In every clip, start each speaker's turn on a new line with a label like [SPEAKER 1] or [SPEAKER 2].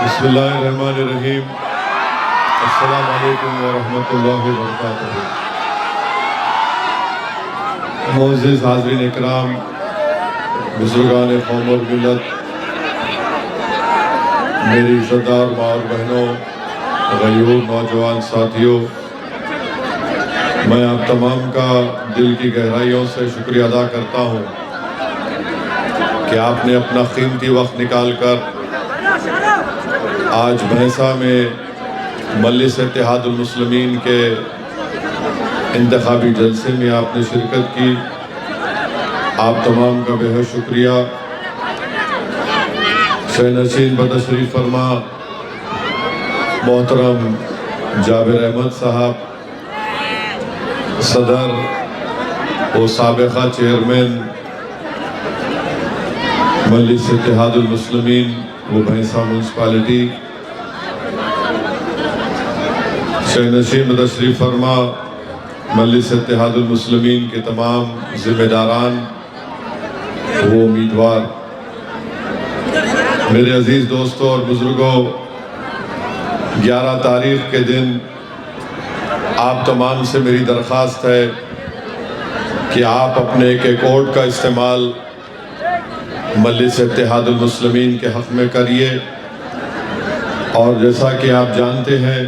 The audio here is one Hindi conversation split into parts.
[SPEAKER 1] बिस्मिल्लाहिर्रहमानिर्रहीम। अस्सलाम वालेकुम व रहमतुल्लाहि व बरकातुहू। मोअज़्ज़िज़ हाज़रीन इकराम, बुज़ुर्गान क़ौम और मिल्लत, मेरी इज़्ज़तदार माँ और बहनों, ग़यूर नौजवान साथियों, मैं आप तमाम का दिल की गहराइयों से शुक्रिया अदा करता हूँ कि आपने अपना कीमती वक्त निकाल कर आज भैंसा में मजलिस इत्तेहादुल मुस्लिमीन के इंतखाबी जलसे में आपने शिरकत की। आप तमाम का बेहद शुक्रिया। शहनशीन बतशरीफ़ फरमा मोहतरम जाबिर अहमद साहब, सदर व साबिक़ा चेयरमैन मजलिस इत्तेहादुल मुस्लिमीन वो भैंसा म्यूनसिपालिटी, शहनशीन तशरीफ़ फरमा मजलिस इत्तेहादुल मुस्लिमीन के तमाम ज़िम्मेदारान वो उम्मीदवार, मेरे अज़ीज़ दोस्तों और बुज़ुर्गों, 11 तारीख़ के दिन आप तमाम से मेरी दरख्वास्त है कि आप अपने एक वोट का इस्तेमाल मजलिस इत्तेहादुल मुस्लिमीन के हक़ में करिए। और जैसा कि आप जानते हैं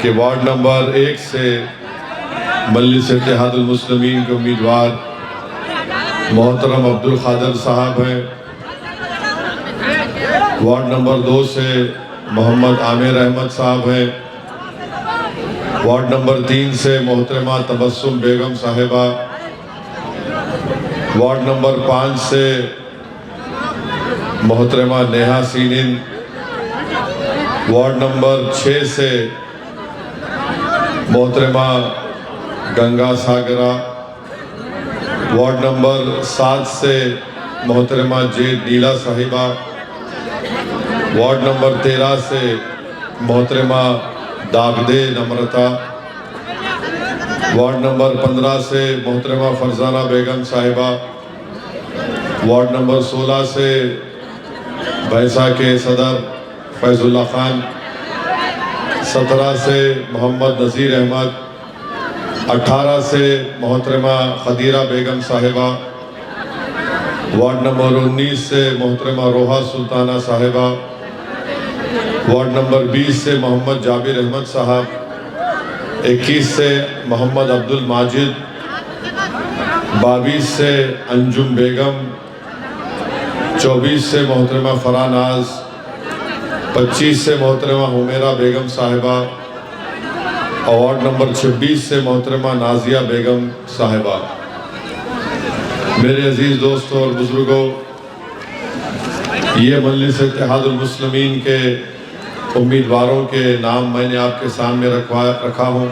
[SPEAKER 1] कि वार्ड नंबर 1 से मजलिस इत्तेहादुल मुस्लिमीन के उम्मीदवार मोहतरम अब्दुल क़ादिर साहब हैं। वार्ड नंबर 2 से मोहम्मद आमिर अहमद साहब हैं। वार्ड नंबर 3 से मोहतरमा तबस्सुम बेगम साहिबा। वार्ड नंबर 5 से मोहतरमा नेहा सीनिन। वार्ड नंबर 6 से मोहतरमा गंगा सागरा। वार्ड नंबर 7 से मोहतरमा जे नीला साहिबा। वार्ड नंबर 13 से मोहतरमा दागदे नम्रता। वार्ड नंबर 15 से मोहतरमा फरजाना बेगम साहिबा। वार्ड नंबर 16 से भैंसा के सदर फैजुल्ला खान। 17 से मोहम्मद नज़ीर अहमद। 18 से मोहतरमा खदीरा बेगम साहिबा। वार्ड नंबर 19 से मोहतरमा रोहा सुल्ताना साहिबा। वार्ड नंबर 20 से मोहम्मद जाबिर अहमद साहब। 21 से मोहम्मद अब्दुल माजिद। 22 से अंजुम बेगम। 24 से मोहतरमा फरानाज। 25 से मोहतरमा हुमेरा बेगम साहिबा। और वार्ड नंबर 26 से मोहतरमा नाजिया बेगम साहिबा। मेरे अज़ीज़ दोस्तों और बुज़ुर्गों, ये मजलिस इत्तेहादुल मुस्लिमीन के उम्मीदवारों के नाम मैंने आपके सामने रखा हूँ।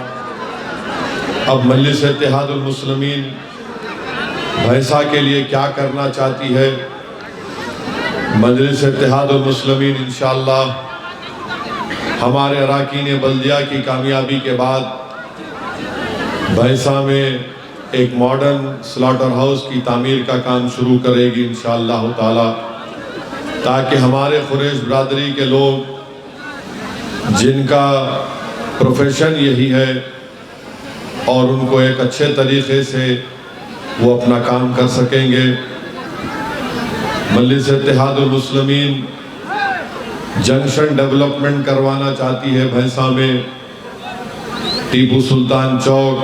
[SPEAKER 1] अब मजलिस इत्तेहादुल मुस्लिमीन भैंसा के लिए क्या करना चाहती है? मजलिस इत्तेहादुल मुस्लिमीन इंशाअल्लाह हमारे अराकीन बल्दिया की कामयाबी के बाद भैंसा में एक मॉडर्न स्लॉटर हाउस की तामीर का काम शुरू करेगी इंशाअल्लाह ताला, ताकि हमारे कुरैश बरादरी के लोग जिनका प्रोफेशन यही है और उनको एक अच्छे तरीक़े से वो अपना काम कर सकेंगे। मजलिस इत्तेहादुल मुस्लिमीन जंक्शन डेवलपमेंट करवाना चाहती है भैंसा में। टीपू सुल्तान चौक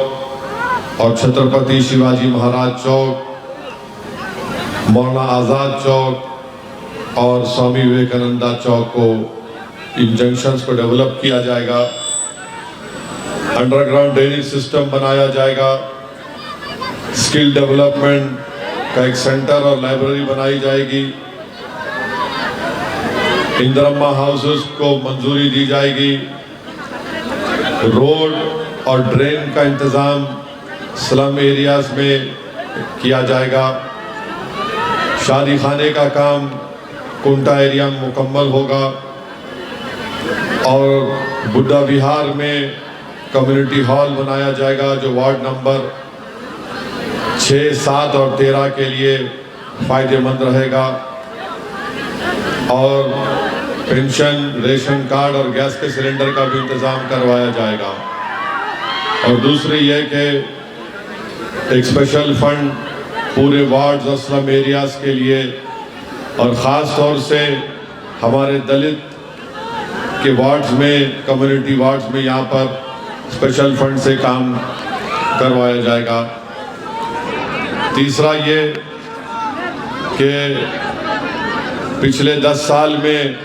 [SPEAKER 1] और छत्रपति शिवाजी महाराज चौक, मौलाना आज़ाद चौक और स्वामी विवेकानंदा चौक को, इन जंक्शंस को डेवलप किया जाएगा। अंडरग्राउंड ड्रेनेज सिस्टम बनाया जाएगा। स्किल डेवलपमेंट का एक सेंटर और लाइब्रेरी बनाई जाएगी। इंदिरा हाउसेस को मंजूरी दी जाएगी। रोड और ड्रेन का इंतज़ाम स्लम एरियाज़ में किया जाएगा। शादी खाने का काम कुंटा एरिया में मुकम्मल होगा और बुड्ढा विहार में कम्युनिटी हॉल बनाया जाएगा जो वार्ड नंबर 6, 7 और 13 के लिए फ़ायदेमंद रहेगा। और पेंशन, रेशन कार्ड और गैस के सिलेंडर का भी इंतज़ाम करवाया जाएगा। और दूसरी ये कि एक स्पेशल फंड पूरे वार्ड्स और स्लम एरियाज़ के लिए और ख़ास तौर से हमारे दलित के वार्ड्स में, कम्युनिटी वार्ड्स में यहाँ पर स्पेशल फंड से काम करवाया जाएगा। तीसरा ये कि पिछले 10 साल में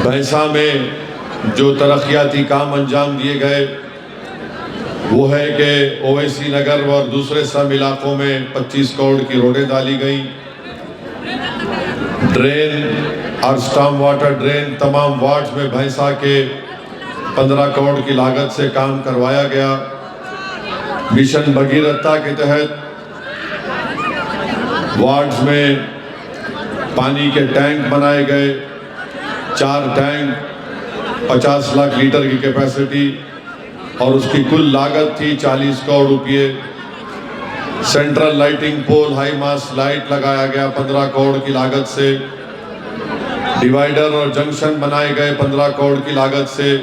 [SPEAKER 1] भैंसा में जो तरक्याती काम अंजाम दिए गए वो है कि ओवैसी नगर और दूसरे सब इलाकों में 25 करोड़ की रोडें डाली गई। ड्रेन और स्टॉर्म वाटर ड्रेन तमाम वार्ड्स में भैंसा के 15 करोड़ की लागत से काम करवाया गया। मिशन भगीरथा के तहत वार्ड्स में पानी के टैंक बनाए गए, 4 टैंक 50 लाख लीटर की कैपेसिटी और उसकी कुल लागत थी 40 करोड़ रुपये। Central lighting pole, high mast light लगाया गया 15 करोड़ की लागत से। डिवाइडर और जंक्शन बनाए गए 15 करोड़ की लागत से।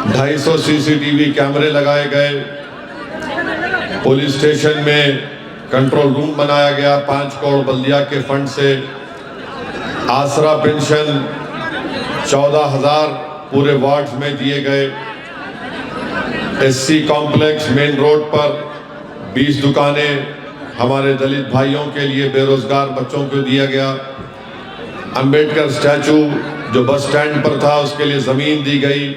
[SPEAKER 1] 250 CCTV कैमरे लगाए गए। पुलिस स्टेशन में कंट्रोल रूम बनाया गया 5 करोड़ बल्दिया के फंड से। आसरा पेंशन 14,000 पूरे वार्ड्स में दिए गए। SC कॉम्प्लेक्स मेन रोड पर 20 दुकानें हमारे दलित भाइयों के लिए, बेरोजगार बच्चों को दिया गया। अंबेडकर स्टैचू जो बस स्टैंड पर था उसके लिए ज़मीन दी गई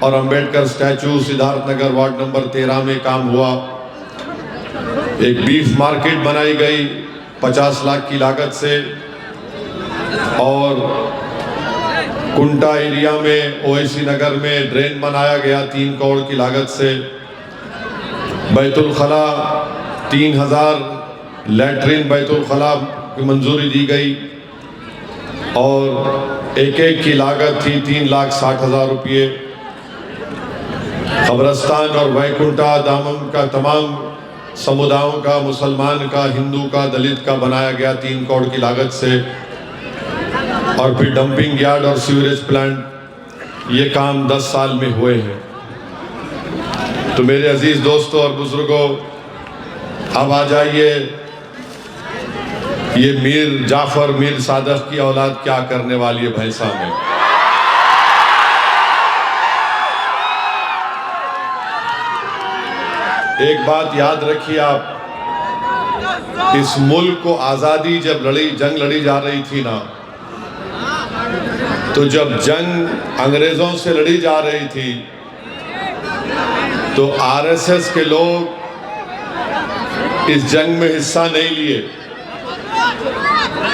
[SPEAKER 1] और Ambedkar statue Siddharth Nagar ward number 13 में काम हुआ। एक बीफ मार्केट बनाई गई 50 लाख की लागत से और कुंटा एरिया में ओवैसी नगर में ड्रेन बनाया गया 3 करोड़ की लागत से। बैतुल खला 3000 लैट्रिन बैतुल खला की मंजूरी दी गई और एक की लागत थी 3,60,000 रुपये। कब्रस्तान और वैकुंठा दामन का तमाम समुदायों का, मुसलमान का, हिंदू का, दलित का बनाया गया 3 करोड़ की लागत से। और फिर डंपिंग यार्ड और सीवरेज प्लांट, ये काम 10 साल में हुए हैं। तो मेरे अजीज दोस्तों और बुजुर्गों, अब आ जाइए ये मीर जाफर, मीर सादक की औलाद क्या करने वाली है भैंसा में। एक बात याद रखिए आप, इस मुल्क को आज़ादी जब जंग लड़ी जा रही थी ना, तो जब जंग अंग्रेज़ों से लड़ी जा रही थी तो RSS के लोग इस जंग में हिस्सा नहीं लिए।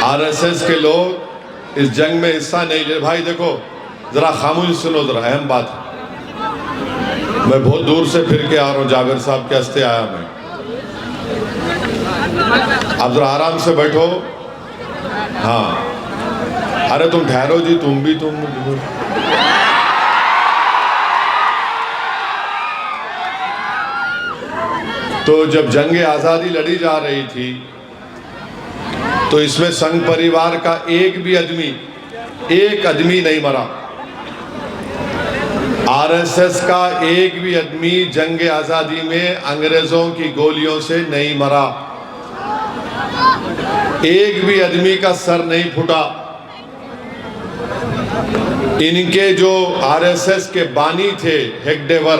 [SPEAKER 1] RSS के लोग इस जंग में हिस्सा नहीं लिए। भाई देखो, ज़रा खामोश सुनो, ज़रा अहम बात है। मैं बहुत दूर से फिर के आ रहा हूँ, जावेद साहब के हस्ते आया मैं। आप ज़रा आराम से बैठो। हाँ, अरे तुम ठहरो जी, तुम भी तो जब जंग आज़ादी लड़ी जा रही थी तो इसमें संघ परिवार का एक आदमी नहीं मरा। RSS का एक भी आदमी जंग आज़ादी में अंग्रेज़ों की गोलियों से नहीं मरा। एक भी आदमी का सर नहीं फूटा। इनके जो RSS के बानी थे हेगडेवर,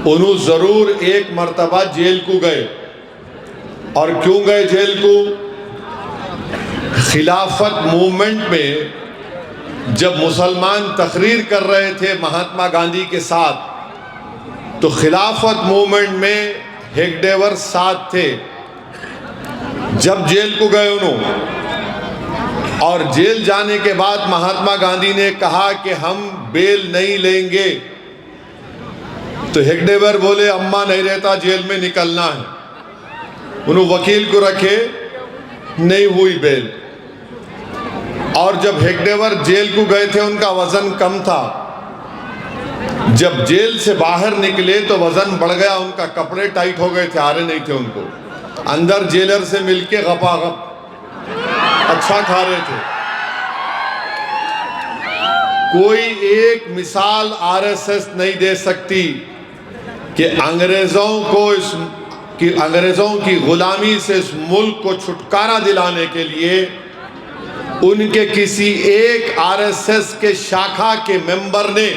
[SPEAKER 1] उन्होंने जरूर एक मर्तबा जेल को गए। और क्यों गए जेल को? खिलाफत मूवमेंट में जब मुसलमान तकरीर कर रहे थे महात्मा गांधी के साथ, तो खिलाफत मूवमेंट में हेगडेवर साथ थे। जब जेल को गए उन्होंने, और जेल जाने के बाद महात्मा गांधी ने कहा कि हम बेल नहीं लेंगे, तो हेगडेवर बोले अम्मा नहीं रहता, जेल में निकलना है। उन्होंने वकील को रखे, नहीं हुई बेल। और जब हेगडेवर जेल को गए थे उनका वजन कम था, जब जेल से बाहर निकले तो वजन बढ़ गया उनका, कपड़े टाइट हो गए थे, आ रहे नहीं थे उनको। अंदर जेलर से मिलके गपागप अच्छा खा रहे थे। कोई एक मिसाल आरएसएस नहीं दे सकती कि अंग्रेजों की गुलामी से इस मुल्क को छुटकारा दिलाने के लिए उनके किसी एक आरएसएस के शाखा के मेंबर ने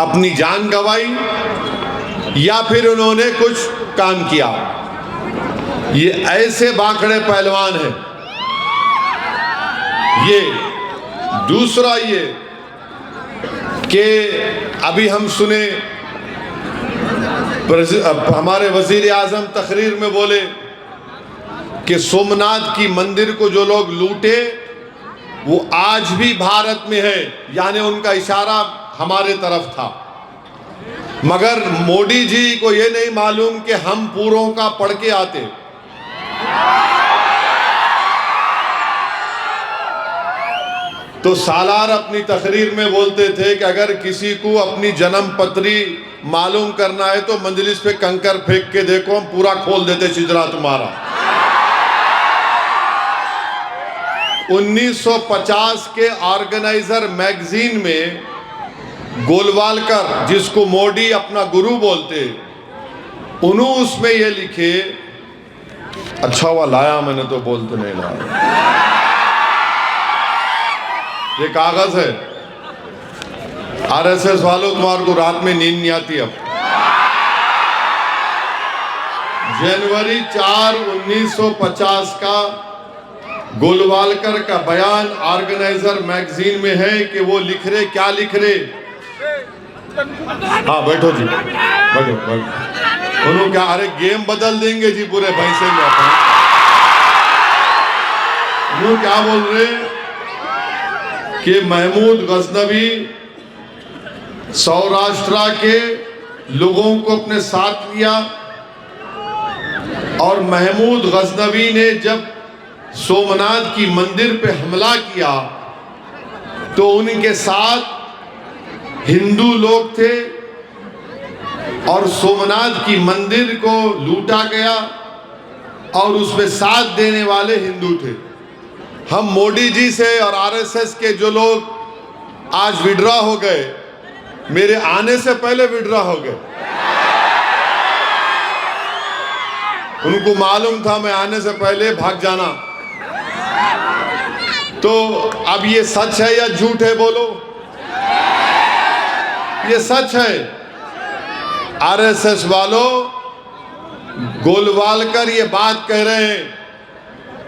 [SPEAKER 1] अपनी जान गंवाई या फिर उन्होंने कुछ काम किया। ये ऐसे बांकड़े पहलवान हैं। ये दूसरा ये कि अभी हम सुने हमारे वजीर आजम तकरीर में बोले कि सोमनाथ की मंदिर को जो लोग लूटे वो आज भी भारत में है, यानी उनका इशारा हमारे तरफ था। मगर मोदी जी को ये नहीं मालूम कि हम पूरों का पढ़ के आते। तो सालार अपनी तकरीर में बोलते थे कि अगर किसी को अपनी जन्म पत्री मालूम करना है तो मंजलिस पे कंकर फेंक के देखो, हम पूरा खोल देते चिजरा तुम्हारा। 1950 के ऑर्गेनाइजर मैगजीन में गोलवालकर, जिसको मोदी अपना गुरु बोलते, उन्होंने उसमें ये लिखे, अच्छा हुआ लाया मैंने तो बोलते नहीं लाया, ये कागज है। आरएसएस वालों तुम्हारे को रात में नींद नहीं आती। अब जनवरी 4, 1950 का गोलवालकर का बयान ऑर्गेनाइजर मैगजीन में है कि वो लिख रहे, क्या लिख रहे, हाँ बैठो जी, बैठो बैठो। उन्होंने क्या, अरे गेम बदल देंगे जी पूरे पैसे में। उन्होंने क्या बोल रहे कि महमूद गजनवी सौराष्ट्र के लोगों को अपने साथ लिया और महमूद गजनवी ने जब सोमनाथ की मंदिर पे हमला किया तो उनके साथ हिंदू लोग थे और सोमनाथ की मंदिर को लूटा गया और उसमें साथ देने वाले हिंदू थे। हम मोदी जी से और आरएसएस के जो लोग आज विड्रॉ हो गए, मेरे आने से पहले विड्रॉ हो गए। उनको मालूम था मैं आने से पहले भाग जाना। तो अब ये सच है या झूठ है, बोलो। ये सच है। आरएसएस वालों, गोलवालकर ये बात कह रहे हैं।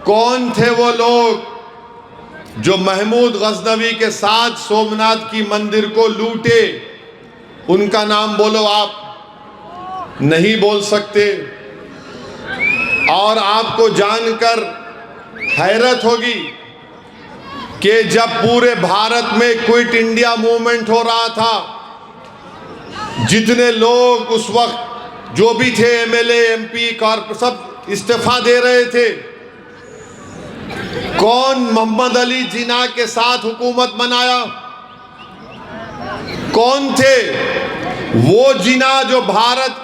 [SPEAKER 1] कौन थे वो लोग जो महमूद गजनवी के साथ सोमनाथ की मंदिर को लूटे? उनका नाम बोलो। आप नहीं बोल सकते। और आपको जानकर हैरत होगी कि जब पूरे भारत में क्विट इंडिया मूवमेंट हो रहा था, जितने लोग उस वक्त जो भी थे, एमएलए, एमपी, कॉर्पोरेट, सब इस्तीफा दे रहे थे। कौन मोहम्मद अली जिन्ना के साथ हुकूमत बनाया? कौन थे वो जिन्ना जो भारत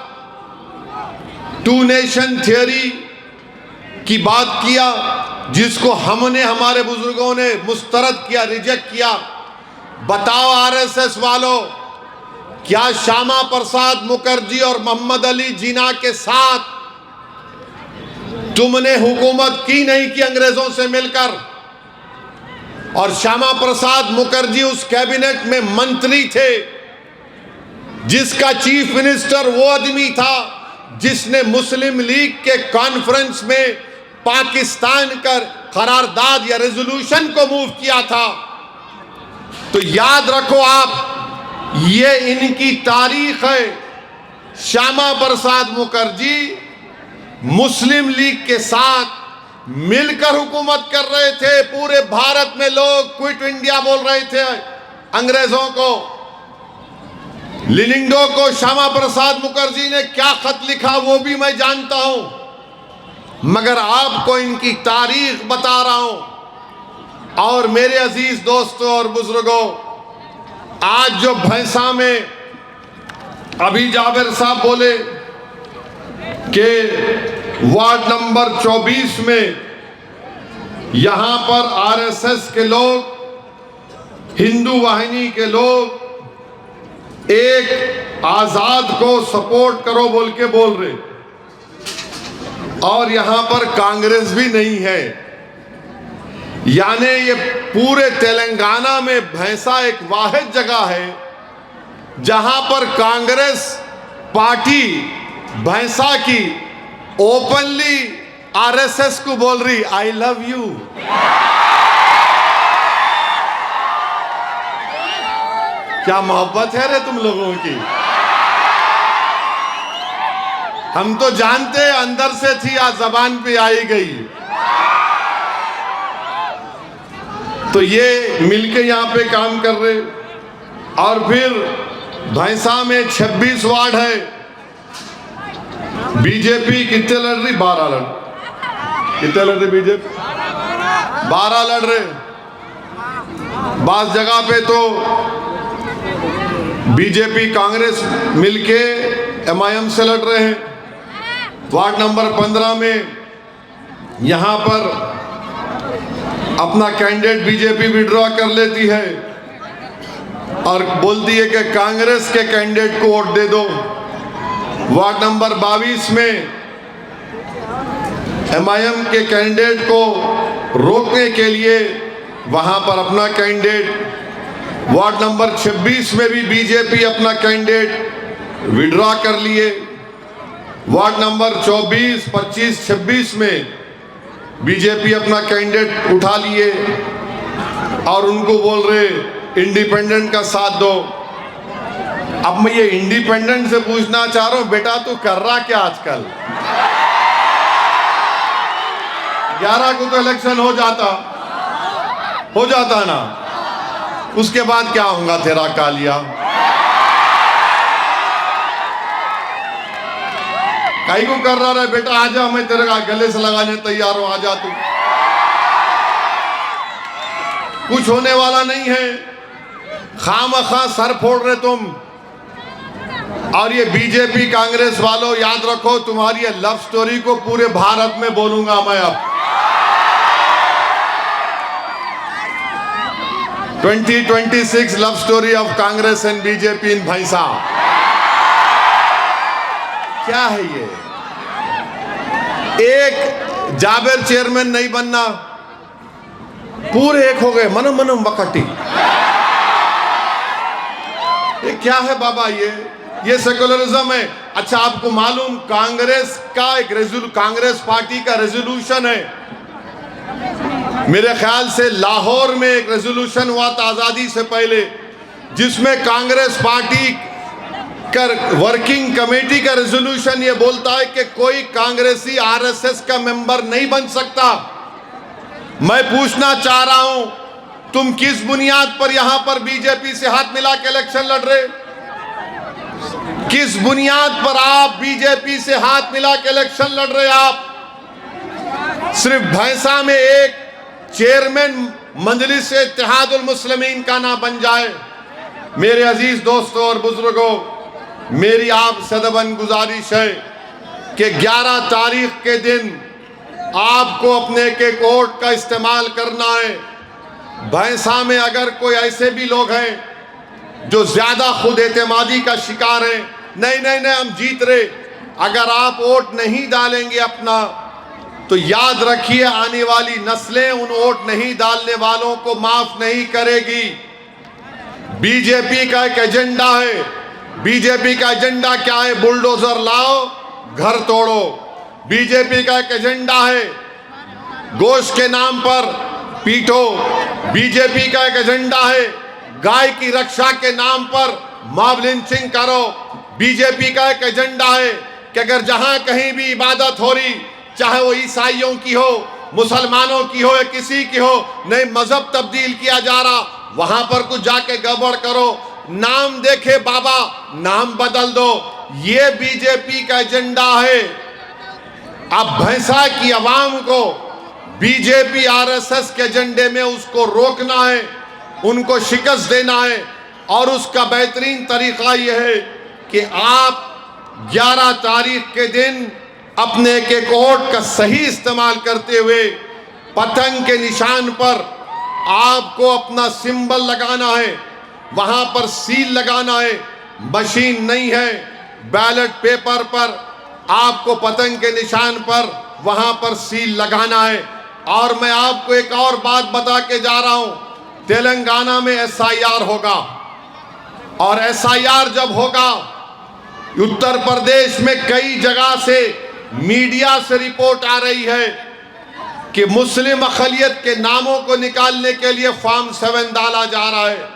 [SPEAKER 1] टू नेशन थियरी की बात किया, जिसको हमने, हमारे बुजुर्गों ने मुस्तरद किया, रिजेक्ट किया? बताओ आरएसएस वालों, क्या श्यामा प्रसाद मुखर्जी और मोहम्मद अली जिन्ना के साथ तुमने हुकूमत की नहीं की अंग्रेजों से मिलकर? और श्यामा प्रसाद मुखर्जी उस कैबिनेट में मंत्री थे जिसका चीफ मिनिस्टर वो आदमी था जिसने मुस्लिम लीग के कॉन्फ्रेंस में पाकिस्तान का करारदाद या रेजोल्यूशन को मूव किया था। तो याद रखो आप, ये इनकी तारीख है। श्यामा प्रसाद मुखर्जी मुस्लिम लीग के साथ मिलकर हुकूमत कर रहे थे। पूरे भारत में लोग क्विट इंडिया बोल रहे थे अंग्रेजों को। लिनिंगडो को श्यामा प्रसाद मुखर्जी ने क्या खत लिखा वो भी मैं जानता हूं। मगर आपको इनकी तारीख बता रहा हूं। और मेरे अजीज दोस्तों और बुजुर्गों, आज जो भैंसा में अभी जाबिर साहब बोले कि वार्ड नंबर 24 में यहां पर आरएसएस के लोग, हिंदू वाहिनी के लोग एक आजाद को सपोर्ट करो बोल के बोल रहे, और यहां पर कांग्रेस भी नहीं है। यानी ये पूरे तेलंगाना में भैंसा एक वाहिद जगह है जहां पर कांग्रेस पार्टी भैंसा की ओपनली आरएसएस को बोल रही आई लव यू। क्या मोहब्बत है रे तुम लोगों की। हम तो जानते हैं अंदर से थी, आज जबान पे आई गई। तो ये मिलके यहाँ पे काम कर रहे। और फिर भैंसा में 26 वार्ड है, बीजेपी कितने लड़ रही? 12 लड़, कितने लड़ रही बीजेपी? 12 लड़ रहे। बास जगह पे तो बीजेपी कांग्रेस मिलके एमआईएम से लड़ रहे हैं। वार्ड नंबर 15 में यहां पर अपना कैंडिडेट बीजेपी विड्रॉ कर लेती है और बोलती है कि कांग्रेस के कैंडिडेट को वोट दे दो। वार्ड नंबर 22 में एमआईएम के कैंडिडेट को रोकने के लिए वहां पर अपना कैंडिडेट, वार्ड नंबर 26 में भी बीजेपी अपना कैंडिडेट विड्रॉ कर लिए। वार्ड नंबर 24, 25, 26 में बीजेपी अपना कैंडिडेट उठा लिए और उनको बोल रहे इंडिपेंडेंट का साथ दो। अब मैं ये इंडिपेंडेंट से पूछना चाह रहा हूं, बेटा तू कर रहा क्या आजकल? 11 को तो इलेक्शन हो जाता ना, उसके बाद क्या होगा तेरा कालिया? कहीं को कर रहा है बेटा, आजा, मैं तेरे गले से लगाने तैयार हूं, आजा तू। कुछ होने वाला नहीं है, खामखा सर फोड़ रहे तुम। और ये बीजेपी कांग्रेस वालों, याद रखो तुम्हारी ये लव स्टोरी को पूरे भारत में बोलूंगा मैं अब। 2026 love story of Congress and BJP in भैंसा। क्या है ये? एक जाबिर चेयरमैन नहीं बनना, पूरे एक हो गए, मनम मनम बकटी। ये क्या है बाबा? ये सेकुलरिज्म है। अच्छा, आपको मालूम कांग्रेस का एक कांग्रेस पार्टी का रेजोल्यूशन है, मेरे ख्याल से लाहौर में एक रेजोल्यूशन हुआ था आजादी से पहले, जिसमें कांग्रेस पार्टी का वर्किंग कमेटी का रेजोल्यूशन ये बोलता है कि कोई कांग्रेसी आरएसएस का मेंबर नहीं बन सकता। मैं पूछना चाह रहा हूं, तुम किस बुनियाद पर यहां पर बीजेपी से हाथ मिला के इलेक्शन लड़ रहे? किस बुनियाद पर आप बीजेपी से हाथ मिला के इलेक्शन लड़ रहे? आप सिर्फ भैंसा में एक चेयरमैन मजलिस इत्तेहादुल मुस्लिमीन का ना बन जाए। मेरे अजीज दोस्तों और बुजुर्गों, मेरी आप सदबन गुजारिश है कि 11 तारीख के दिन आपको अपने के वोट का इस्तेमाल करना है। भैंसा में अगर कोई ऐसे भी लोग हैं जो ज्यादा खुद एतमादी का शिकार हैं, नहीं नहीं नहीं हम जीत रहे, अगर आप वोट नहीं डालेंगे अपना, तो याद रखिए आने वाली नस्लें उन वोट नहीं डालने वालों को माफ नहीं करेगी। बीजेपी का एक एजेंडा है। बीजेपी का एजेंडा क्या है? बुलडोजर लाओ, घर तोड़ो। बीजेपी का एक एजेंडा है गोश्त के नाम पर पीटो। बीजेपी का एक एजेंडा है गाय की रक्षा के नाम पर मॉब लिंचिंग करो। बीजेपी का एक एजेंडा है कि अगर जहां कहीं भी इबादत हो रही, चाहे वो ईसाइयों की हो, मुसलमानों की हो या किसी की हो, नहीं मजहब तब्दील किया जा रहा, वहां पर कुछ जाके गड़बड़ करो, नाम देखे बाबा नाम बदल दो। ये बीजेपी का एजेंडा है। अब भैंसा की आवाम को बीजेपी आरएसएस के एजेंडे में उसको रोकना है, उनको शिकस्त देना है। और उसका बेहतरीन तरीका यह है कि आप 11 तारीख के दिन अपने एक एक वोट का सही इस्तेमाल करते हुए पतंग के निशान पर आपको अपना सिंबल लगाना है, वहां पर सील लगाना है। मशीन नहीं है, बैलेट पेपर पर आपको पतंग के निशान पर वहां पर सील लगाना है। और मैं आपको एक और बात बता के जा रहा हूं, तेलंगाना में एसआईआर होगा, और एसआईआर जब होगा, उत्तर प्रदेश में कई जगह से मीडिया से रिपोर्ट आ रही है कि मुस्लिम अक़लियत के नामों को निकालने के लिए फॉर्म 7 डाला जा रहा है।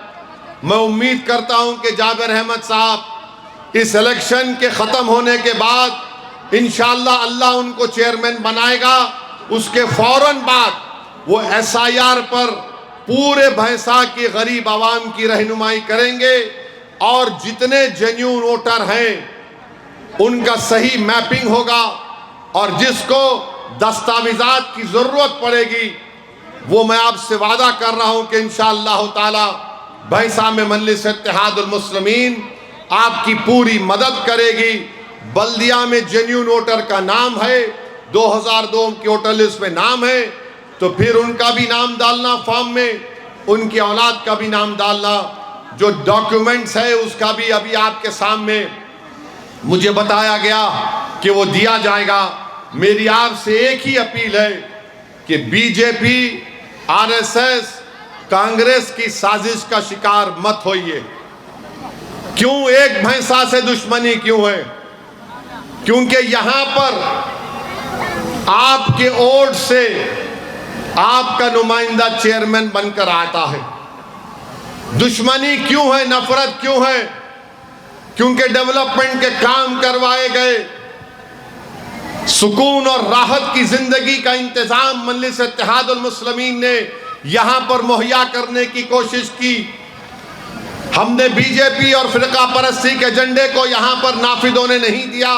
[SPEAKER 1] मैं उम्मीद करता हूं कि जाबिर अहमद साहब इस इलेक्शन के ख़त्म होने के बाद इंशाअल्लाह अल्लाह उनको चेयरमैन बनाएगा। उसके फौरन बाद वो एसआईआर पर पूरे भैंसा की गरीब आवाम की रहनुमाई करेंगे और जितने जेन्युइन वोटर हैं उनका सही मैपिंग होगा, और जिसको दस्तावेजात की ज़रूरत पड़ेगी वो मैं आपसे वादा कर रहा हूं कि इंशाअल्लाह ताला भैंसा में मजलिस इत्तेहादुल मुस्लिमीन आपकी पूरी मदद करेगी। बल्दिया में जेन्युइन वोटर का नाम है, 2002 की वोटर लिस्ट में नाम है, तो फिर उनका भी नाम डालना फॉर्म में, उनकी औलाद का भी नाम डालना, जो डॉक्यूमेंट्स है उसका भी अभी आपके सामने मुझे बताया गया कि वो दिया जाएगा। मेरी आपसे एक ही अपील है कि बीजेपी आरएसएस कांग्रेस की साजिश का शिकार मत होइए। क्यों एक भैंसा से दुश्मनी क्यों है? क्योंकि यहां पर आपके वोट से आपका नुमाइंदा चेयरमैन बनकर आता है। दुश्मनी क्यों है, नफरत क्यों है? क्योंकि डेवलपमेंट के काम करवाए गए, सुकून और राहत की जिंदगी का इंतजाम मजलिस इत्तेहादुल मुस्लिमीन ने यहां पर मुहैया करने की कोशिश की। हमने बीजेपी और फिरका परस्ती के एजेंडे को यहां पर नाफिद होने नहीं दिया।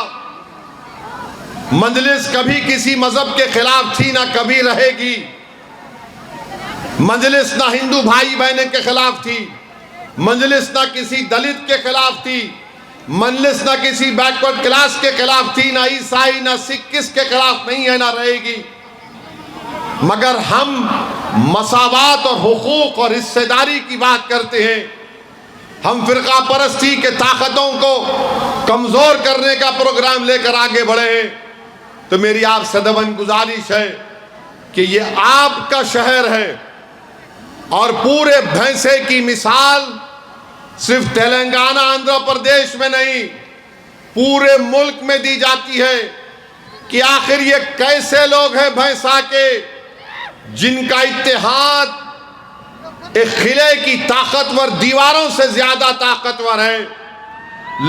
[SPEAKER 1] मजलिस कभी किसी मजहब के खिलाफ थी, ना कभी रहेगी। मजलिस ना हिंदू भाई बहने के खिलाफ थी, मजलिस ना किसी दलित के खिलाफ थी, मजलिस ना किसी बैकवर्ड क्लास के खिलाफ थी, ना ईसाई ना सिख किसके खिलाफ नहीं है, ना रहेगी। मगर हम मसावात और हुकूक और हिस्सेदारी की बात करते हैं। हम फिरका परस्ती के ताकतों को कमजोर करने का प्रोग्राम लेकर आगे बढ़े हैं। तो मेरी आप सदबन गुजारिश है कि ये आपका शहर है, और पूरे भैंसे की मिसाल सिर्फ तेलंगाना आंध्र प्रदेश में नहीं पूरे मुल्क में दी जाती है कि आखिर ये कैसे लोग हैं भैंसा के जिनका इत्तेहाद एक किले की ताकतवर दीवारों से ज्यादा ताकतवर है।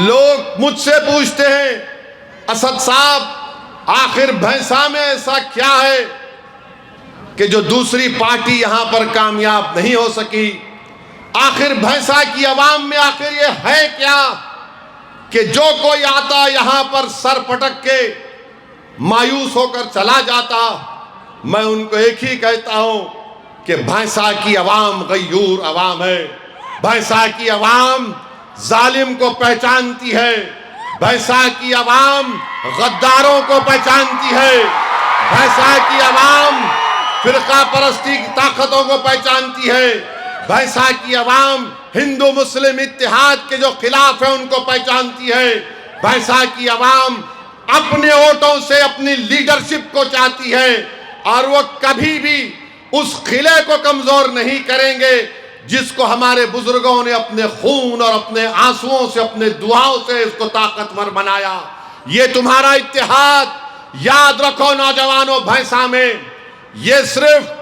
[SPEAKER 1] लोग मुझसे पूछते हैं, असद साहब आखिर भैंसा में ऐसा क्या है कि जो दूसरी पार्टी यहां पर कामयाब नहीं हो सकी? आखिर भैंसा की आवाम में आखिर ये है क्या कि जो कोई आता यहां पर सर पटक के मायूस होकर चला जाता? मैं उनको एक ही कहता हूं कि भैंसा की आवाम गयूर आवाम है। भैंसा की आवाम जालिम को पहचानती है, भैंसा की आवाम गद्दारों को पहचानती है, भैंसा की आवाम फिरका परस्ती की ताकतों को पहचानती है, भैंसा की आवाम हिंदू मुस्लिम इत्तेहाद के जो खिलाफ है उनको पहचानती है। भैंसा की आवाम अपने वोटों से अपनी लीडरशिप को चाहती है, और वो कभी भी उस किले को कमजोर नहीं करेंगे जिसको हमारे बुजुर्गों ने अपने खून और अपने आंसुओं से, अपने दुआओं से इसको ताकतवर बनाया। ये तुम्हारा इत्तेहाद याद रखो नौजवानों, भैंसा में ये सिर्फ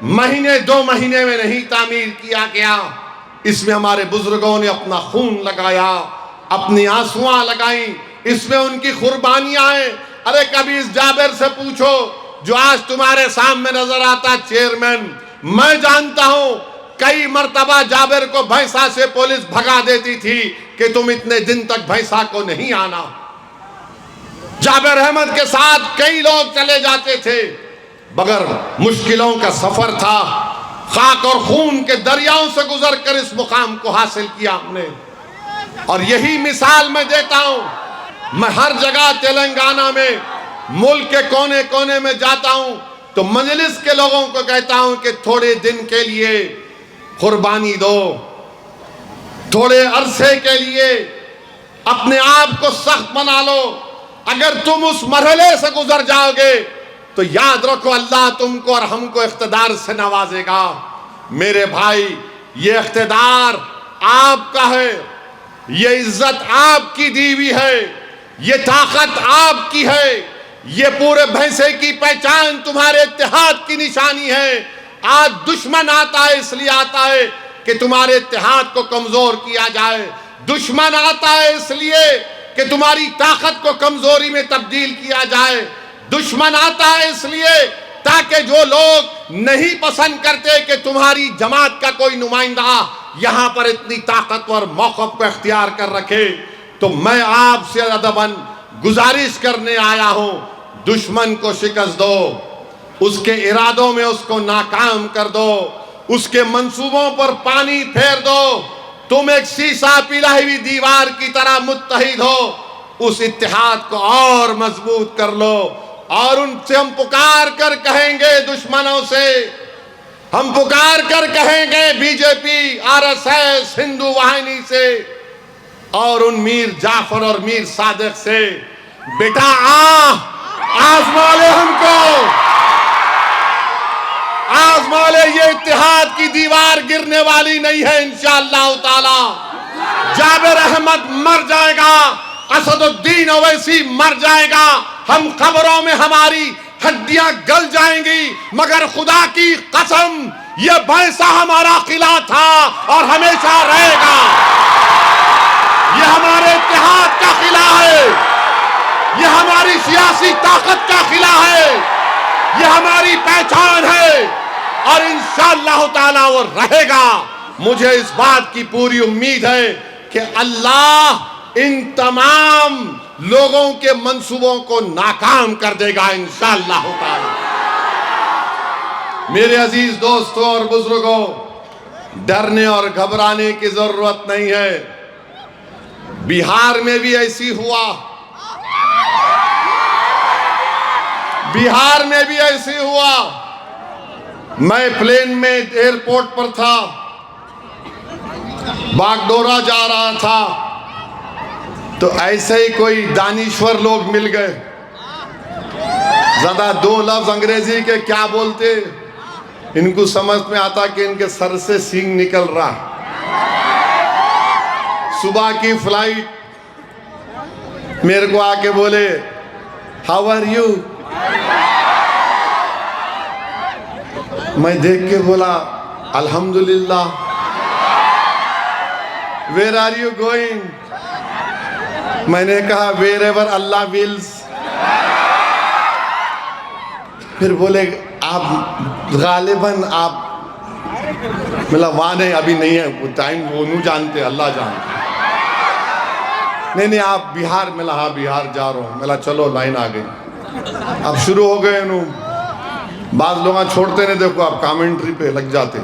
[SPEAKER 1] महीने 2 महीने में नहीं तामीर किया गया, इसमें हमारे बुजुर्गों ने अपना खून लगाया, अपनी आंसुआं लगाई, इसमें उनकी कुर्बानियां हैं। अरे कभी इस जाबिर से पूछो जो आज तुम्हारे सामने नजर आता चेयरमैन, मैं जानता हूं कई मर्तबा जाबिर को भैंसा से पुलिस भगा देती थी कि तुम इतने दिन तक भैंसा को नहीं आना।
[SPEAKER 2] जाबिर अहमद के साथ कई लोग चले जाते थे, मगर मुश्किलों का सफर था, खाक और खून के दरियाओं से गुजर कर इस मुकाम को हासिल किया हमने। और यही मिसाल मैं देता हूं। मैं हर जगह तेलंगाना में, मुल्क के कोने कोने में जाता हूं तो मजलिस के लोगों को कहता हूं कि थोड़े दिन के लिए कुर्बानी दो, थोड़े अरसे के लिए अपने आप को सख्त बना लो। अगर तुम उस मरहले से गुजर जाओगे तो याद रखो अल्लाह तुमको और हमको इख्तिदार से नवाजेगा। मेरे भाई, ये इख्तिदार आपका है, ये इज्जत आपकी दी हुई है, ये ताकत आपकी है, ये पूरे भैंसे की पहचान तुम्हारे इत्तेहाद की निशानी है। आज दुश्मन आता है इसलिए आता है कि तुम्हारे इत्तेहाद को कमजोर किया जाए। दुश्मन आता है इसलिए कि तुम्हारी ताकत को कमजोरी में तब्दील किया जाए। दुश्मन आता है इसलिए ताकि जो लोग नहीं पसंद करते कि तुम्हारी जमात का कोई नुमाइंदा यहां पर इतनी ताकतवर मौक़िफ़ को इख्तियार कर रखे। तो मैं आपसे अदबन गुजारिश करने आया हूं, दुश्मन को शिकस्त दो, उसके इरादों में उसको नाकाम कर दो, उसके मंसूबों पर पानी फेर दो। तुम एक शीशा पिलाई हुई दीवार की तरह मुत्तहिद हो, उस इत्तेहाद को और मजबूत कर लो। और उनसे हम पुकार कर कहेंगे, दुश्मनों से हम पुकार कर कहेंगे, बीजेपी, आरएसएस, हिंदू वाहिनी से और उन मीर जाफर और मीर सादिक से, बेटा आजमा ले हमको, आजमा ले। ये इत्तेहाद की दीवार गिरने वाली नहीं है इंशाअल्लाह ताला। जाबिर अहमद मर जाएगा, असदुद्दीन ओवैसी मर जाएगा, हम कब्रों में हमारी हड्डियां गल जाएंगी, मगर खुदा की कसम ये भैंसा हमारा किला था और हमेशा रहेगा। ये हमारे इत्तेहाद का किला है, ये हमारी सियासी ताकत का किला है, ये हमारी पहचान है और इंशाअल्लाह ताला वो रहेगा। मुझे इस बात की पूरी उम्मीद है कि अल्लाह इन तमाम लोगों के मंसूबों को नाकाम कर देगा इंशाअल्लाह ताला। मेरे अजीज दोस्तों और बुजुर्गों, डरने और घबराने की जरूरत नहीं है। बिहार में भी ऐसी हुआ, बिहार में भी ऐसे हुआ। मैं प्लेन में एयरपोर्ट पर था, बागडोरा जा रहा था, तो ऐसे ही कोई दानिश्वर लोग मिल गए। ज्यादा दो लफ्ज अंग्रेजी के क्या बोलते, इनको समझ में आता कि इनके सर से सींग निकल रहा। सुबह की फ्लाइट, मेरे को आके बोले हाउ आर यू। मैं देख के बोला अल्हम्दुलिल्लाह। Where are you going. मैंने कहा वेर एवर अल्लाह विल्स। फिर बोले आप गालिबन आप, मतलब वहां नहीं, अभी नहीं है वो टाइम, वो नहीं जानते, अल्लाह जानते। नहीं आप बिहार, मिला हाँ बिहार जा रहा हूँ। मिला चलो लाइन आ गई। अब शुरू हो गए नु, बाद लोग छोड़ते नहीं, देखो आप कमेंट्री पे लग जाते।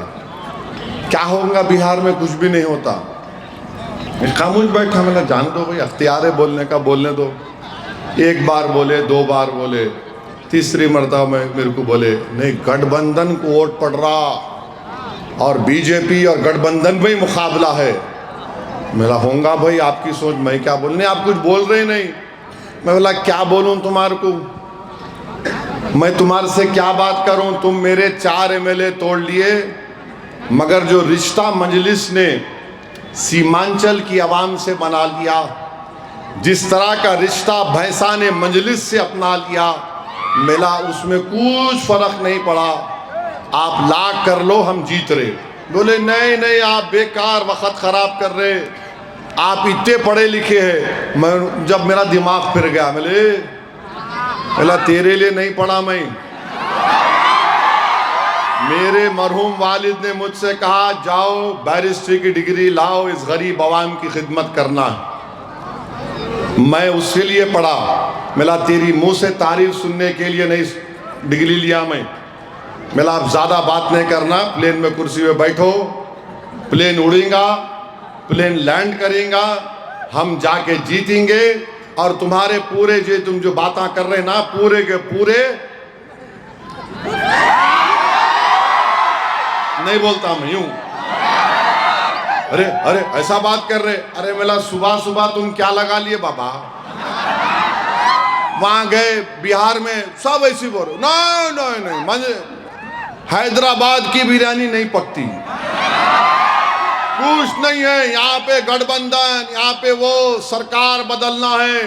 [SPEAKER 2] क्या होगा बिहार में, कुछ भी नहीं होता। खामोश बैठा, मैंने जान दो भाई, अख्तियार है बोलने का, बोलने दो। एक बार बोले, दो बार बोले, तीसरी मरतबा में मेरे को बोले नहीं गठबंधन को वोट पड़ रहा और बीजेपी और गठबंधन में ही मुकाबला है। मेरा होगा भाई आपकी सोच, मैं क्या बोलने, आप कुछ बोल रहे नहीं। मैं बोला क्या बोलूं तुम्हारे को, मैं तुम्हारे से क्या बात करूं। तुम मेरे 4 MLA तोड़ लिए, मगर जो रिश्ता मजलिस ने सीमांचल की आवाम से बना लिया, जिस तरह का रिश्ता भैंसा ने मजलिस से अपना लिया, मिला उसमें कुछ फर्क नहीं पड़ा। आप लाख कर लो, हम जीत रहे। बोले नहीं आप बेकार वक्त खराब कर रहे, आप इतने पढ़े लिखे हैं। मैं जब मेरा दिमाग फिर गया, बोला तेरे लिए नहीं पढ़ा मैं, मेरे मरहूम वालिद ने मुझसे कहा जाओ बैरिस्ट्री की डिग्री लाओ, इस गरीब अवाम की खिदमत करना है। मैं उसके लिए पढ़ा। मिला तेरी मुंह से तारीफ सुनने के लिए नहीं डिग्री लिया मैं। मिला आप ज़्यादा बात नहीं करना, प्लेन में कुर्सी में बैठो, प्लेन उड़ेगा, प्लेन लैंड करेगा, हम जाके जीतेंगे। और तुम्हारे पूरे जो तुम जो बातें कर रहे ना, पूरे के पूरे नहीं बोलता मैं यूं, अरे अरे ऐसा बात कर रहे, अरे मिला सुबह सुबह तुम क्या लगा लिए बाबा? वहां गए बिहार में सब ऐसी बोल रहे, नहीं नहीं नहीं, मुझे हैदराबाद की बिरयानी नहीं पकती, कुछ नहीं है यहाँ पे गठबंधन, यहाँ पे वो सरकार बदलना है।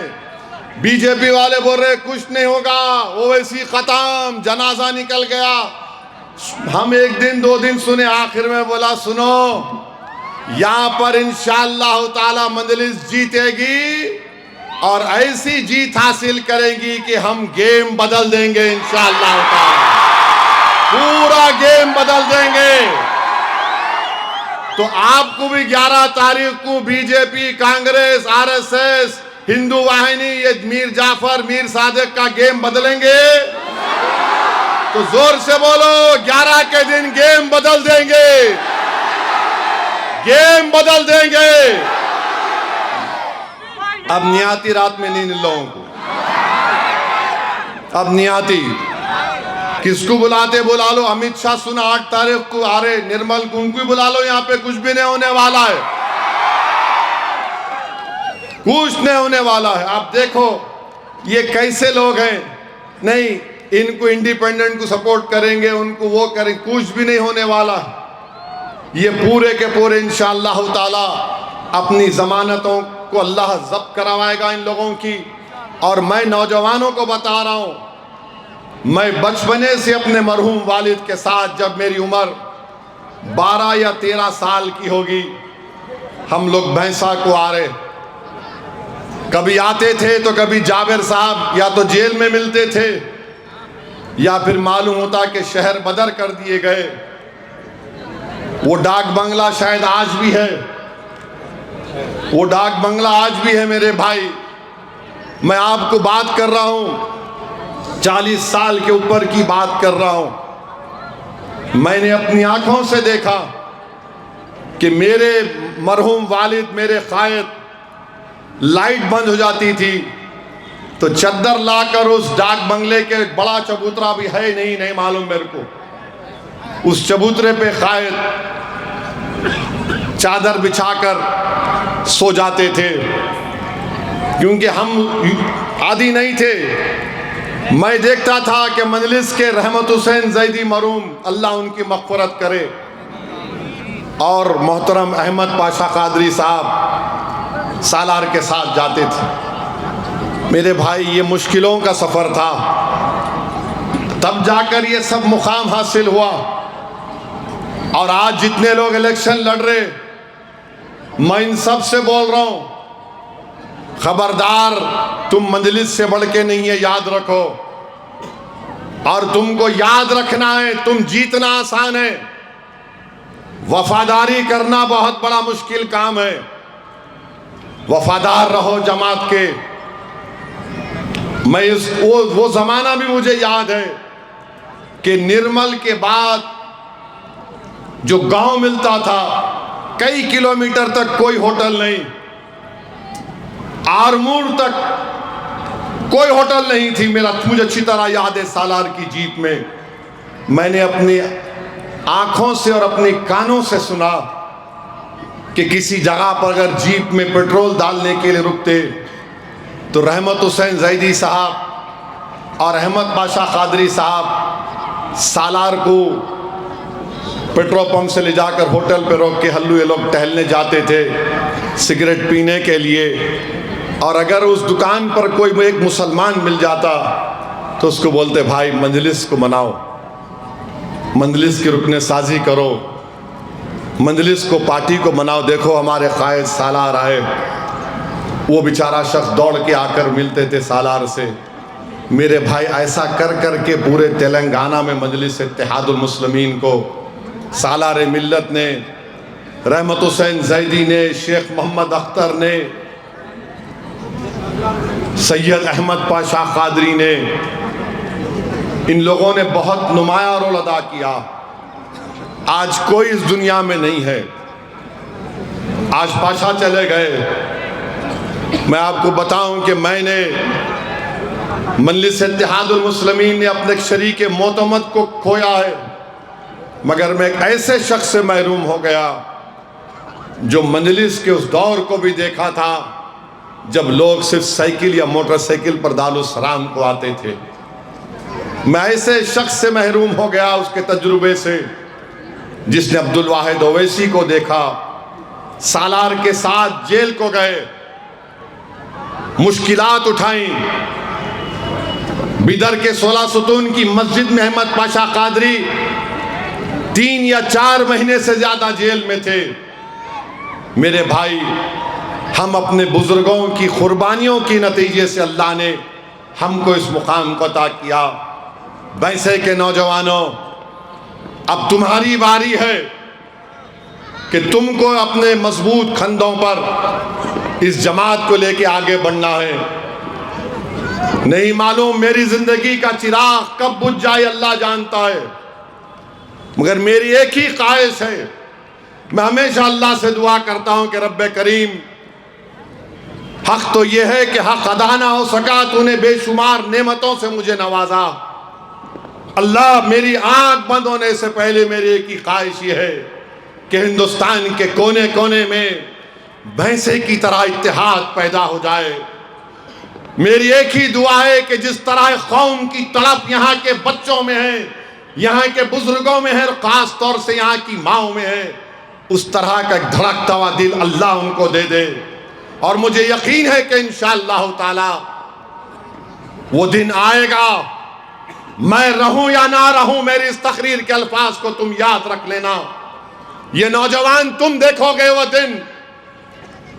[SPEAKER 2] बीजेपी वाले बोल रहे कुछ नहीं होगा, ओवैसी खत्म, जनाजा निकल गया। हम एक दिन दो दिन सुने, आखिर में बोला सुनो, यहाँ पर इंशाअल्लाह ताला मजलिस जीतेगी और ऐसी जीत हासिल करेंगी कि हम गेम बदल देंगे इंशाअल्लाह ताला, पूरा गेम बदल देंगे। तो आपको भी 11 तारीख को बीजेपी, कांग्रेस, आरएसएस, हिंदू वाहिनी, ये मीर जाफर, मीर सादिक का गेम बदलेंगे। तो जोर से बोलो, 11 के दिन गेम बदल देंगे, गेम बदल देंगे। अब नियाती रात में नहीं लोगों को, अब नियाती किसको बुलाते बुला लो। अमित शाह सुना 8 तारीख को आ रहे, निर्मल को, उनको ही बुला लो, यहाँ पे कुछ भी नहीं होने वाला है, कुछ नहीं होने वाला है। आप देखो ये कैसे लोग हैं, नहीं इनको इंडिपेंडेंट को सपोर्ट करेंगे, उनको वो करेंगे, कुछ भी नहीं होने वाला। ये पूरे के पूरे इंशाअल्लाह ताला अपनी जमानतों को अल्लाह जब्त करवाएगा इन लोगों की। और मैं नौजवानों को बता रहा हूँ, मैं बचपने से अपने मरहूम वालिद के साथ, जब मेरी उम्र 12 या 13 साल की होगी, हम लोग भैंसा को आ रहे, कभी आते थे तो कभी जाबिर साहब या तो जेल में मिलते थे या फिर मालूम होता कि शहर बदर कर दिए गए। वो डाक बंगला शायद आज भी है, वो डाक बंगला आज भी है मेरे भाई। मैं आपको बात कर रहा हूं, 40 साल के ऊपर की बात कर रहा हूं। मैंने अपनी आंखों से देखा कि मेरे मरहूम वालिद, मेरे कायद, लाइट बंद हो जाती थी तो चद्दर लाकर उस डाक बंगले के, बड़ा चबूतरा भी है नहीं मालूम मेरे को, उस चबूतरे पे कायद चादर बिछाकर सो जाते थे, क्योंकि हम आदी नहीं थे। मैं देखता था कि मजलिस के रहमत हुसैन जैदी मरूम, अल्लाह उनकी मग़फ़िरत करे, और मोहतरम अहमद पाशा कादरी साहब सालार के साथ जाते थे। मेरे भाई ये मुश्किलों का सफ़र था, तब जाकर ये सब मुकाम हासिल हुआ। और आज जितने लोग इलेक्शन लड़ रहे, मैं इन सब से बोल रहा हूँ, खबरदार, तुम मजलिस से बढ़ के नहीं है, याद रखो। और तुमको याद रखना है, तुम जीतना आसान है, वफादारी करना बहुत बड़ा मुश्किल काम है। वफादार रहो जमात के। मैं वो जमाना भी मुझे याद है कि निर्मल के बाद जो गांव मिलता था, कई किलोमीटर तक कोई होटल नहीं, आरमूर तक कोई होटल नहीं थी। मुझे अच्छी तरह याद है, सालार की जीप में मैंने अपनी आंखों से और अपने कानों से सुना कि किसी जगह पर अगर जीप में पेट्रोल डालने के लिए रुकते तो रहमत हुसैन जैदी साहब और अहमद पाशा कादरी साहब सालार को पेट्रोल पंप से ले जाकर होटल पे रोक के हल्लू ये लोग टहलने जाते थे सिगरेट पीने के लिए। और अगर उस दुकान पर कोई एक मुसलमान मिल जाता तो उसको बोलते, भाई मजलिस को मनाओ, मजलिस की रुकने साजी करो, मजलिस को, पार्टी को मनाओ। देखो हमारे कायद सालार आए। वो बेचारा शख्स दौड़ के आकर मिलते थे सालार से। मेरे भाई ऐसा कर कर के पूरे तेलंगाना में मजलिस इत्तेहादुल मुस्लिमीन को सालार मिल्लत ने, रहमत हुसैन जैदी ने, शेख मोहम्मद अख्तर ने सैयद अहमद पाशा कादरी ने, इन लोगों ने बहुत नुमाया रोल अदा किया। आज कोई इस दुनिया में नहीं है। आज पाशा चले गए। मैं आपको बताऊं कि मैंने मजलिस इत्तेहादुल मुस्लिमीन ने अपने शरीक मोतमद को खोया है, मगर मैं एक ऐसे शख्स से महरूम हो गया जो मजलिस के उस दौर को भी देखा था जब लोग सिर्फ साइकिल या मोटरसाइकिल पर दारुस्सलाम को आते थे। मैं ऐसे शख्स से महरूम हो गया उसके तजुर्बे से, जिसने अब्दुल वाहिद ओवैसी को देखा, सालार के साथ जेल को गए, मुश्किलात उठाई। बिदर के 16 सुतून की मस्जिद में अहमद पाशा कादरी 3 या 4 महीने से ज्यादा जेल में थे। मेरे भाई, हम अपने बुजुर्गों की कुर्बानियों के नतीजे से अल्लाह ने हमको इस मुकाम को अता किया। वैसे के नौजवानों, अब तुम्हारी बारी है कि तुमको अपने मजबूत खंदों पर इस जमात को लेके आगे बढ़ना है। नहीं मालूम मेरी जिंदगी का चिराग कब बुझ जाए, अल्लाह जानता है, मगर मेरी एक ही ख्वाहिश है। मैं हमेशा अल्लाह से दुआ करता हूं कि रब्बे करीम, हक तो यह है कि हक अदा ना हो सका, तूने बेशुमार नेमतों से मुझे नवाजा। अल्लाह, मेरी आंख बंद होने से पहले मेरी एक ही ख्वाहिश ये है कि हिंदुस्तान के कोने कोने में भैंसे की तरह इत्तेहाद पैदा हो जाए। मेरी एक ही दुआ है कि जिस तरह कौम की तड़प यहाँ के बच्चों में है, यहाँ के बुजुर्गों में है, और खास तौर से यहाँ की माओं में है, उस तरह का एक धड़कता हुआ दिल अल्लाह उनको दे दे। और मुझे यकीन है कि इंशाअल्लाह ताला वो दिन आएगा। मैं रहूं या ना रहूं, मेरी इस तकरीर के अल्फाज को तुम याद रख लेना। ये नौजवान, तुम देखोगे वो दिन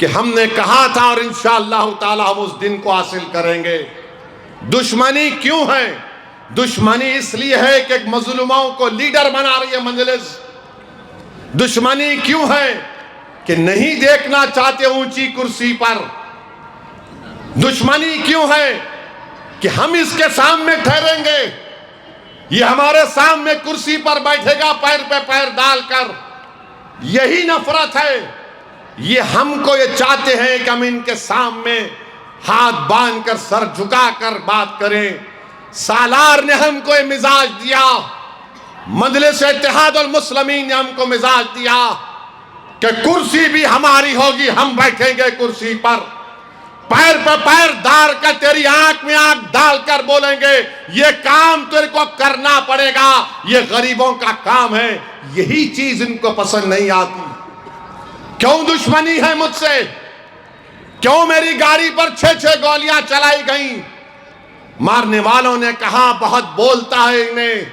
[SPEAKER 2] कि हमने कहा था, और इंशाअल्लाह ताला हम उस दिन को हासिल करेंगे। दुश्मनी क्यों है? दुश्मनी इसलिए है कि मजलूमों को लीडर बना रही है मजलिस। दुश्मनी क्यों है कि नहीं देखना चाहते ऊंची कुर्सी पर। दुश्मनी क्यों है कि हम इसके सामने ठहरेंगे, ये हमारे सामने कुर्सी पर बैठेगा पैर पे पैर डालकर। यही नफरत है। ये हमको ये चाहते हैं कि हम इनके सामने हाथ बांधकर सर झुकाकर बात करें। सालार ने हमको ये मिजाज दिया, मजलिस इत्तेहादुल मुस्लिमीन ने हमको मिजाज दिया कि कुर्सी भी हमारी होगी, हम बैठेंगे कुर्सी पर, पैर पर पैर डालकर तेरी आंख में आंख डालकर बोलेंगे ये काम तेरे को करना पड़ेगा, ये गरीबों का काम है। यही चीज इनको पसंद नहीं आती। क्यों दुश्मनी है मुझसे? क्यों मेरी गाड़ी पर 6-6 गोलियां चलाई गई? मारने वालों ने कहा बहुत बोलता है इन्हें,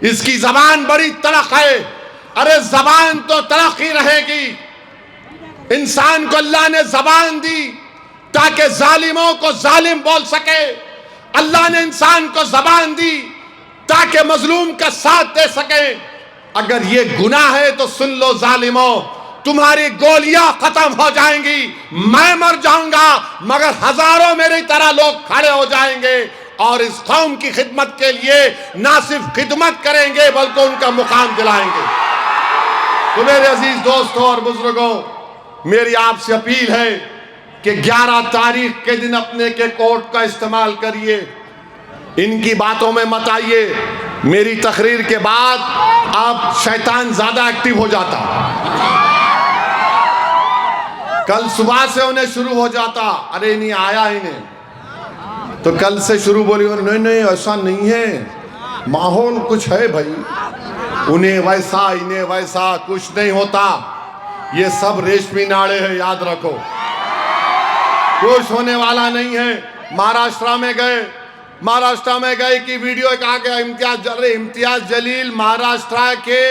[SPEAKER 2] इसकी जबान बड़ी तड़क है। अरे जबान तो तड़क ही रहेगी। इंसान को अल्लाह ने जबान दी ताकि जालिमों को जालिम बोल सके। अल्लाह ने इंसान को जबान दी ताकि मजलूम का साथ दे सके। अगर ये गुनाह है तो सुन लो जालिमों, तुम्हारी गोलियां खत्म हो जाएंगी, मैं मर जाऊंगा, मगर हजारों मेरी तरह लोग खड़े हो जाएंगे और इस कौम की खिदमत के लिए ना सिर्फ खिदमत करेंगे बल्कि उनका मुकाम दिलाएंगे। तो मेरे अजीज दोस्तों और बुजुर्गों, मेरी आपसे अपील है कि 11 तारीख के दिन अपने के कोर्ट का इस्तेमाल करिए, इनकी बातों में मत आइए। मेरी तकरीर के बाद आप शैतान ज्यादा एक्टिव हो जाता, कल सुबह से उन्हें शुरू हो जाता, अरे नहीं आया इन्हें, तो कल से शुरू बोली नहीं नहीं ऐसा नहीं है, माहौल कुछ है भाई, उन्हें वैसा इन्हें वैसा, कुछ नहीं होता। ये सब रेशमी नाड़े हैं, याद रखो, कुछ होने वाला नहीं है। महाराष्ट्र में गए कि वीडियो एक आ गया, इम्तियाज जलील महाराष्ट्र के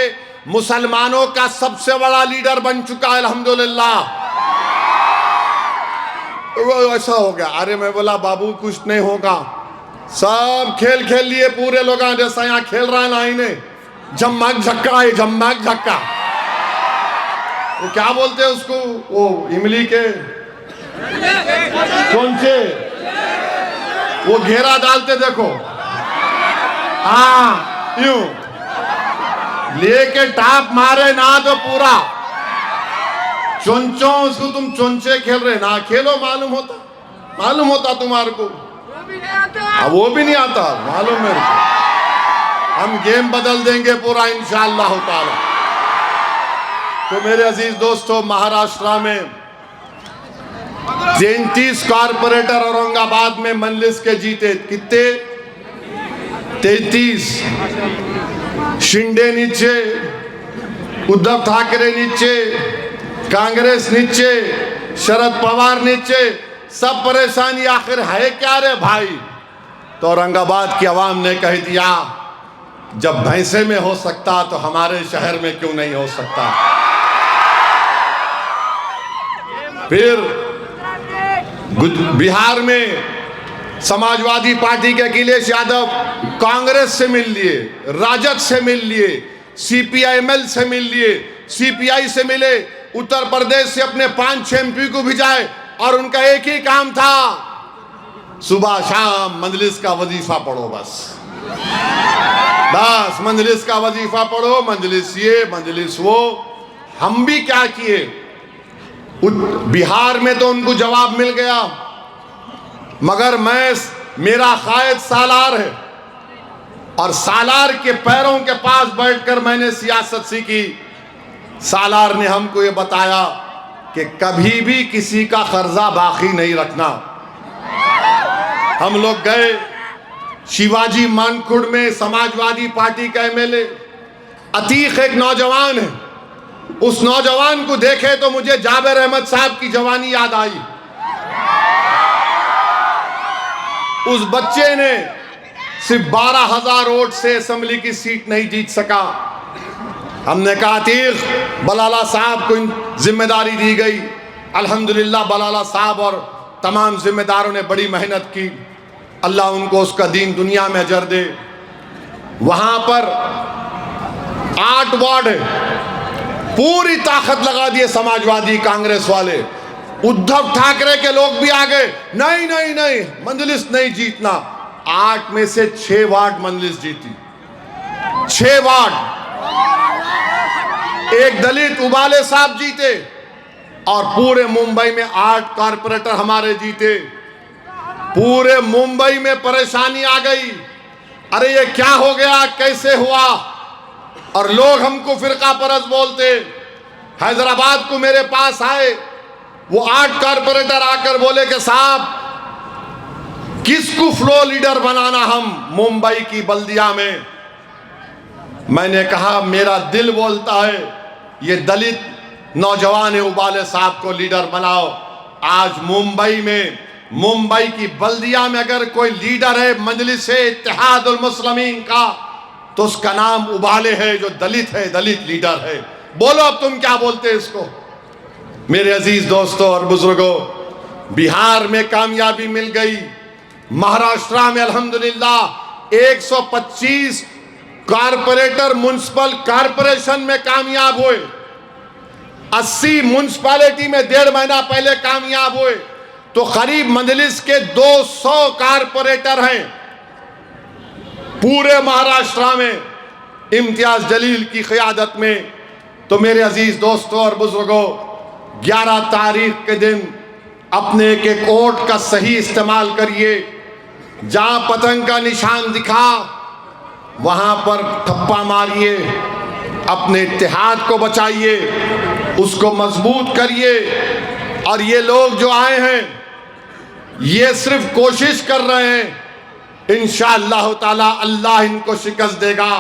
[SPEAKER 2] मुसलमानों का सबसे बड़ा लीडर बन चुका है अल्हम्दुलिल्लाह। वो ऐसा हो गया। अरे मैं बोला बाबू कुछ नहीं होगा, सब खेल खेल लिए पूरे लोग, जैसा यहाँ खेल रहा है ना इन्हें, झम्मक झक्का है, झम्मक झक्का, वो क्या बोलते हैं उसको, वो इमली के कौन से वो घेरा डालते देखो, हाँ यूं लेके टाप मारे ना तो पूरा चुनचो उसको तुम चुनचे खेल रहे ना खेलो, मालूम होता तुम्हारे को, वो भी नहीं आता मालूम मेरे को। हम गेम बदल देंगे पूरा इंशाअल्लाह ताला। तो मेरे अजीज दोस्तों, महाराष्ट्र में 33 कारपोरेटर औरंगाबाद में मजलिस के जीते, कितने? 33। शिंदे नीचे, उद्धव ठाकरे नीचे, कांग्रेस नीचे, शरद पवार नीचे, सब परेशानी आखिर है क्या रे भाई? तो औरंगाबाद की आवाम ने कह दिया, जब भैंसे में हो सकता तो हमारे शहर में क्यों नहीं हो सकता? फिर बिहार में समाजवादी पार्टी के अखिलेश यादव कांग्रेस से मिल लिए, राजद से मिल लिए, CPIML से मिल लिए, CPI से मिले, उत्तर प्रदेश से अपने 5-6 MP को भिजाए और उनका एक ही काम था, सुबह शाम मजलिस का वजीफा पढ़ो, बस मजलिस का वजीफा पढ़ो, मजलिस ये मजलिस वो। हम भी क्या किए, बिहार में तो उनको जवाब मिल गया, मगर मेरा कायद सालार है और सालार के पैरों के पास बैठकर मैंने सियासत सीखी। सालार ने हमको ये बताया कि कभी भी किसी का कर्जा बाकी नहीं रखना। हम लोग गए शिवाजी मानकुड़ में, समाजवादी पार्टी का MLA अतीक एक नौजवान है, उस नौजवान को देखे तो मुझे जाबिर अहमद साहब की जवानी याद आई। उस बच्चे ने सिर्फ 12,000 वोट से असेंबली की सीट नहीं जीत सका। हमने कहा अतीक, बलाला साहब को जिम्मेदारी दी गई। अल्हम्दुलिल्लाह बलाला साहब और तमाम जिम्मेदारों ने बड़ी मेहनत की, अल्लाह उनको उसका दीन दुनिया में अजर दे। वहां पर 8 वार्ड है, पूरी ताकत लगा दिए समाजवादी कांग्रेस वाले। उद्धव ठाकरे के लोग भी आ गए, नहीं नहीं नहीं मजलिस नहीं जीतना। 8 में से 6 वार्ड मजलिस जीती, 6 वार्ड। एक दलित उबाले साहब जीते और पूरे मुंबई में 8 कारपोरेटर हमारे जीते। पूरे मुंबई में परेशानी आ गई, अरे ये क्या हो गया, कैसे हुआ? और लोग हमको फिरका परस्त बोलते। हैदराबाद को मेरे पास आए, वो 8 कारपोरेटर आकर बोले कि साहब किसको फ्लो लीडर बनाना हम मुंबई की बल्दिया में? मैंने कहा मेरा दिल बोलता है ये दलित नौजवान है, उबाले साहब को लीडर बनाओ। आज मुंबई में, मुंबई की बल्दिया में अगर कोई लीडर है मजलिस इत्तेहादुल मुस्लिमीन का, तो उसका नाम उबाले है, जो दलित है, दलित लीडर है। बोलो अब तुम क्या बोलते इसको? मेरे अजीज दोस्तों और बुजुर्गों, बिहार में कामयाबी मिल गई। महाराष्ट्र में अल्हम्दुलिल्लाह 125 कारपोरेटर म्युनिसिपल कारपोरेशन में कामयाब हुए। 80 म्युनिसिपैलिटी में 1.5 महीना पहले कामयाब हुए। तो करीब मजलिस के 200 कारपोरेटर हैं पूरे महाराष्ट्र में, इम्तियाज जलील की क़ियादत में। तो मेरे अजीज दोस्तों और बुजुर्गों, 11 तारीख के दिन अपने एक वोट का सही इस्तेमाल करिए। जहां पतंग का निशान दिखा वहां पर ठप्पा मारिए, अपने इत्तेहाद को बचाइए, उसको मजबूत करिए। और ये लोग जो आए हैं ये सिर्फ कोशिश कर रहे हैं, इंशाअल्लाह ताला अल्लाह इनको शिकस्त देगा।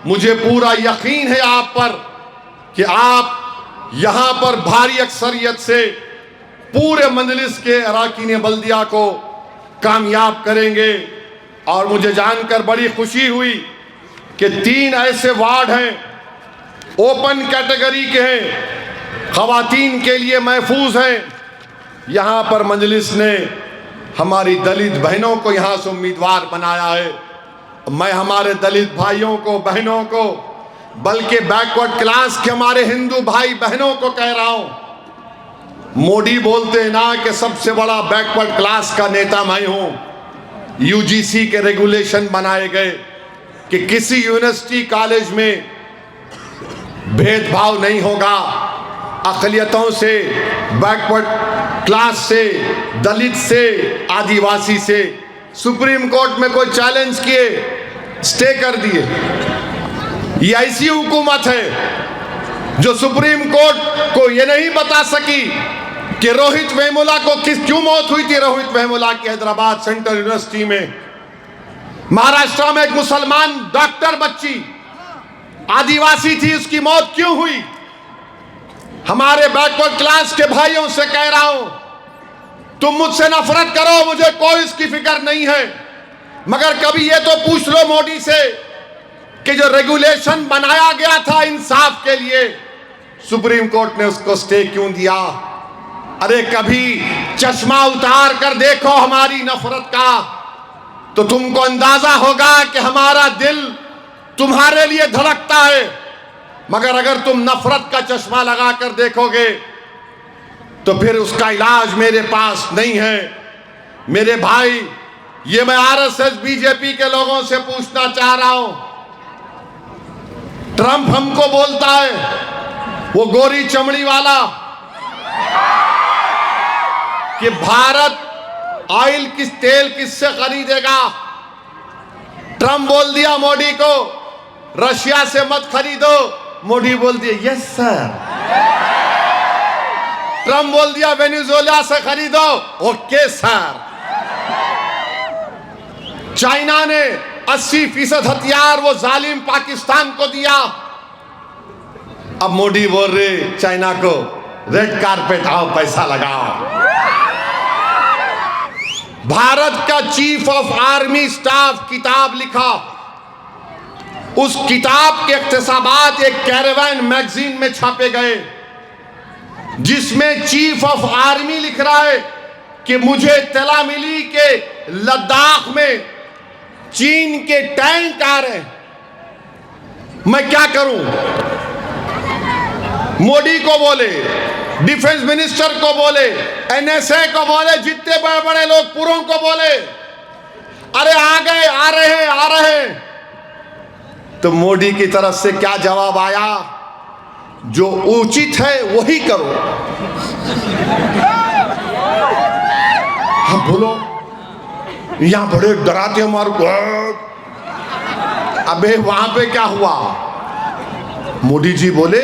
[SPEAKER 2] मुझे पूरा यकीन है आप पर कि आप यहां पर भारी अक्सरियत से पूरे मजलिस के अराकीन बल्दिया को कामयाब करेंगे। और मुझे जानकर बड़ी खुशी हुई कि 3 ऐसे वार्ड हैं ओपन कैटेगरी के हैं, खवातीन के लिए महफूज हैं। यहाँ पर मजलिस ने हमारी दलित बहनों को यहाँ से उम्मीदवार बनाया है। मैं हमारे दलित भाइयों को, बहनों को, बल्कि बैकवर्ड क्लास के हमारे हिंदू भाई बहनों को कह रहा हूँ, मोदी बोलते हैं ना कि सबसे बड़ा बैकवर्ड क्लास का नेता मैं हूँ। यूजीसी के रेगुलेशन बनाए गए कि किसी यूनिवर्सिटी कॉलेज में भेदभाव नहीं होगा, अक़लियतों से, बैकवर्ड क्लास से, दलित से, आदिवासी से। सुप्रीम कोर्ट में कोई चैलेंज किए, स्टे कर दिए। ये ऐसी हुकूमत है जो सुप्रीम कोर्ट को ये नहीं बता सकी कि रोहित वेमुला को क्यों मौत हुई थी। रोहित वेमुला की हैदराबाद सेंट्रल यूनिवर्सिटी में, महाराष्ट्र में एक मुसलमान डॉक्टर बच्ची आदिवासी थी, उसकी मौत क्यों हुई। हमारे बैकवर्ड क्लास के भाइयों से कह रहा हूं, तुम मुझसे नफरत करो, मुझे कोई इसकी फिक्र नहीं है, मगर कभी ये तो पूछ लो मोदी से कि जो रेगुलेशन बनाया गया था इंसाफ के लिए, सुप्रीम कोर्ट ने उसको स्टे क्यों दिया। अरे कभी चश्मा उतार कर देखो हमारी नफरत का, तो तुमको अंदाजा होगा कि हमारा दिल तुम्हारे लिए धड़कता है। मगर अगर तुम नफरत का चश्मा लगा कर देखोगे तो फिर उसका इलाज मेरे पास नहीं है। मेरे भाई, ये मैं आरएसएस बीजेपी के लोगों से पूछना चाह रहा हूं। ट्रंप हमको बोलता है, वो गोरी चमड़ी वाला, कि भारत ऑयल तेल किससे खरीदेगा। ट्रंप बोल दिया मोदी को, रशिया से मत खरीदो। मोदी बोल दिया यस सर। ट्रंप बोल दिया वेनेजुएला से खरीदो, ओके सर। चाइना ने 80% हथियार वो जालिम पाकिस्तान को दिया। अब मोदी बोल रहे चाइना को, रेड कारपेट आओ, पैसा लगाओ। भारत का चीफ ऑफ आर्मी स्टाफ किताब लिखा, उस किताब के इख्तिसाबात एक कैरेवन मैगजीन में छापे गए, जिसमें चीफ ऑफ आर्मी लिख रहा है कि मुझे इत्तला मिली कि लद्दाख में चीन के टैंक आ रहे हैं, मैं क्या करूं। मोदी को बोले, डिफेंस मिनिस्टर को बोले, एनएसए को बोले, जितने बड़े बड़े लोग पूरों को बोले, अरे आ गए, आ रहे हैं। तो मोदी की तरफ से क्या जवाब आया, जो उचित है वही करो। हाँ बोलो, यहां बड़े डराते हमारे को। अबे वहां पे क्या हुआ। मोदी जी बोले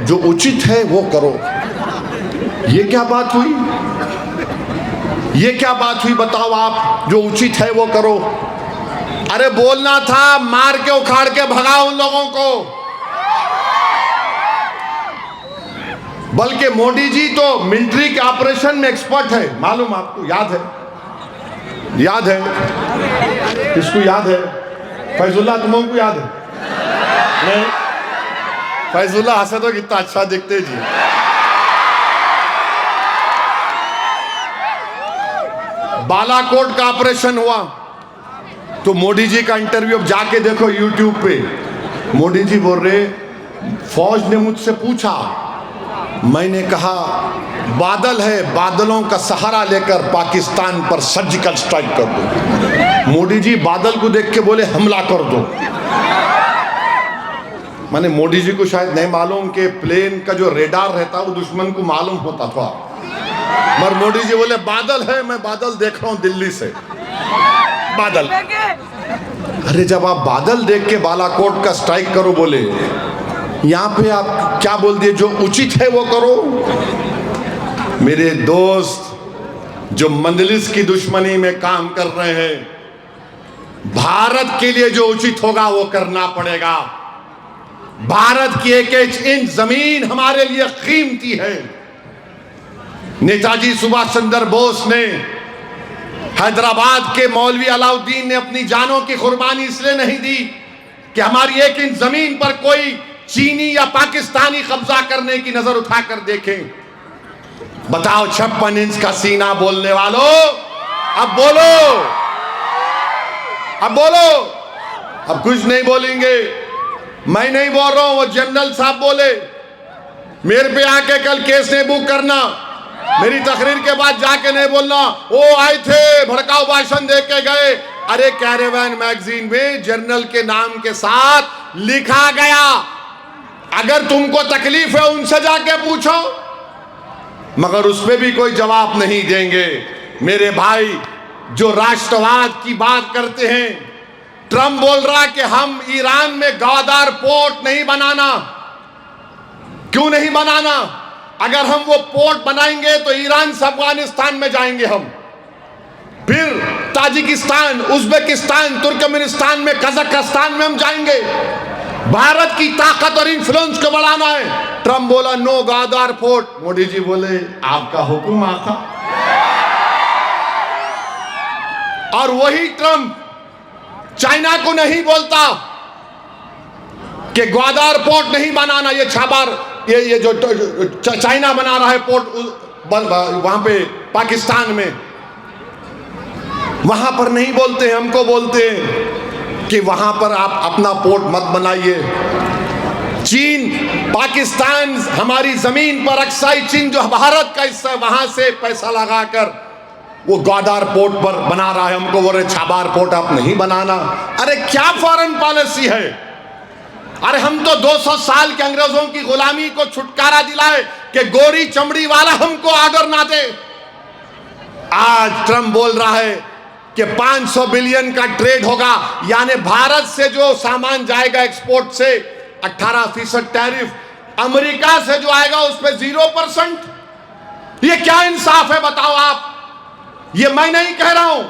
[SPEAKER 2] जो उचित है वो करो। ये क्या बात हुई, ये क्या बात हुई बताओ आप, जो उचित है वो करो। अरे बोलना था, मार के उखाड़ के भगाओ उन लोगों को। बल्कि मोदी जी तो मिलिट्री के ऑपरेशन में एक्सपर्ट है, मालूम आपको, याद है, याद है, किसको याद है। फैजुल्ला, तुमको याद है नहीं? फैजुल्ला हंसे तो कितना अच्छा दिखते जी। बालाकोट का ऑपरेशन हुआ तो मोदी जी का इंटरव्यू अब जाके देखो यूट्यूब पे। मोदी जी बोल रहे, फौज ने मुझसे पूछा, मैंने कहा बादल है, बादलों का सहारा लेकर पाकिस्तान पर सर्जिकल स्ट्राइक कर दो। मोदी जी बादल को देख के बोले हमला कर दो। माने मोदी जी को शायद नहीं मालूम कि प्लेन का जो रेडार रहता है वो दुश्मन को मालूम होता था, मगर मोदी जी बोले बादल है, मैं बादल देख रहा हूं दिल्ली से, बादल। अरे जब आप बादल देख के बालाकोट का स्ट्राइक करो बोले, यहां पे आप क्या बोल दिए, जो उचित है वो करो। मेरे दोस्त जो मंदलिस की दुश्मनी में काम कर रहे हैं, भारत के लिए जो उचित होगा वो करना पड़ेगा। भारत की एक एक इंच जमीन हमारे लिए कीमती है। नेताजी सुभाष चंद्र बोस ने, हैदराबाद के मौलवी अलाउद्दीन ने अपनी जानों की कुर्बानी इसलिए नहीं दी कि हमारी एक इंच जमीन पर कोई चीनी या पाकिस्तानी कब्जा करने की नजर उठाकर देखें। बताओ 56 इंच का सीना बोलने वालों, अब बोलो, अब बोलो। अब कुछ नहीं बोलेंगे, मैं नहीं बोल रहा हूं, वो जनरल साहब बोले। मेरे पे आके कल केस नहीं बुक करना, मेरी तकरीर के बाद जाके नहीं बोलना वो आए थे भड़काऊ भाषण दे के गए, अरे कैरेवैन मैगजीन में जर्नल के नाम के साथ लिखा गया। अगर तुमको तकलीफ है उनसे जाके पूछो, मगर उस पे भी कोई जवाब नहीं देंगे। मेरे भाई जो राष्ट्रवाद की बात करते हैं, ट्रम्प बोल रहा कि हम ईरान में गवादार पोर्ट नहीं बनाना। क्यों नहीं बनाना? अगर हम वो पोर्ट बनाएंगे तो ईरान से अफगानिस्तान में जाएंगे हम, फिर ताजिकिस्तान, उज्बेकिस्तान, तुर्कमेनिस्तान में, कजाकिस्तान में हम जाएंगे। भारत की ताकत और इन्फ्लुएंस को बढ़ाना है। ट्रम्प बोला नो गवादार पोर्ट। मोदी जी बोले आपका हुक्म आका। और वही ट्रम्प चाइना को नहीं बोलता कि ग्वादार पोर्ट नहीं बनाना। ये छाबार ये जो चाइना बना रहा है पोर्ट वहां पे पाकिस्तान में, वहां पर नहीं बोलते। हमको बोलते हैं कि वहां पर आप अपना पोर्ट मत बनाइए। चीन, पाकिस्तान हमारी जमीन पर अक्साई चीन जो भारत का हिस्सा है, वहां से पैसा लगाकर वो ग्वादार पोर्ट पर बना रहा है। हमको बोले छाबार पोर्ट आप नहीं बनाना। अरे क्या फॉरेन पॉलिसी है? अरे हम तो 200 साल के अंग्रेजों की गुलामी को छुटकारा दिलाए कि गोरी चमड़ी वाला हमको आर्डर ना दे। आज ट्रम्प बोल रहा है कि 500 बिलियन का ट्रेड होगा, यानी भारत से जो सामान जाएगा एक्सपोर्ट से 18% टैरिफ, अमेरिका से जो आएगा उस पर 0%। ये क्या इंसाफ है बताओ आप? ये मैं नहीं कह रहा हूं,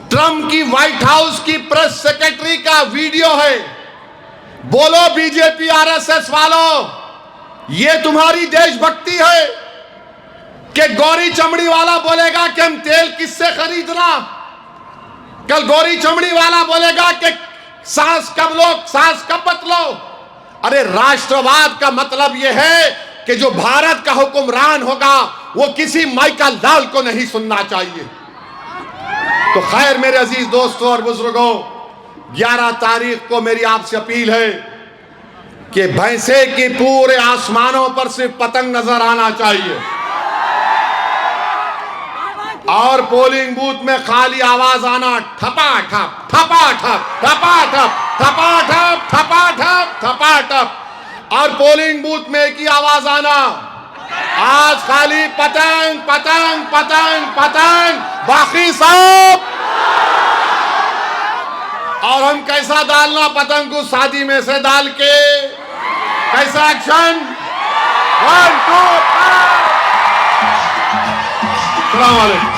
[SPEAKER 2] ट्रम्प की व्हाइट हाउस की प्रेस सेक्रेटरी का वीडियो है। बोलो बीजेपी आरएसएस वालों, ये तुम्हारी देशभक्ति है कि गोरी चमड़ी वाला बोलेगा कि हम तेल किससे खरीदना, कल गोरी चमड़ी वाला बोलेगा कि सांस कब लो, सांस कब बतलो। अरे राष्ट्रवाद का मतलब यह है कि जो भारत का हुक्मरान होगा वो किसी माइकल लाल को नहीं सुनना चाहिए। तो खैर मेरे अजीज दोस्तों और बुजुर्गों, 11 तारीख को मेरी आपसे अपील है कि भैंसे की पूरे आसमानों पर सिर्फ पतंग नजर आना चाहिए और पोलिंग बूथ में खाली आवाज आना ठपा ठप ठपा ठप ठपा ठप ठपा ठप ठपा ठप ठपा ठप, और पोलिंग बूथ में एक ही आवाज आना, आज खाली पतंग पतंग पतंग पतंग, बाकी सब। और हम कैसा डालना पतंग को? शादी में से डाल के। कैसा एक्शन? 1 2 3। अस्सलाम वालेकुम।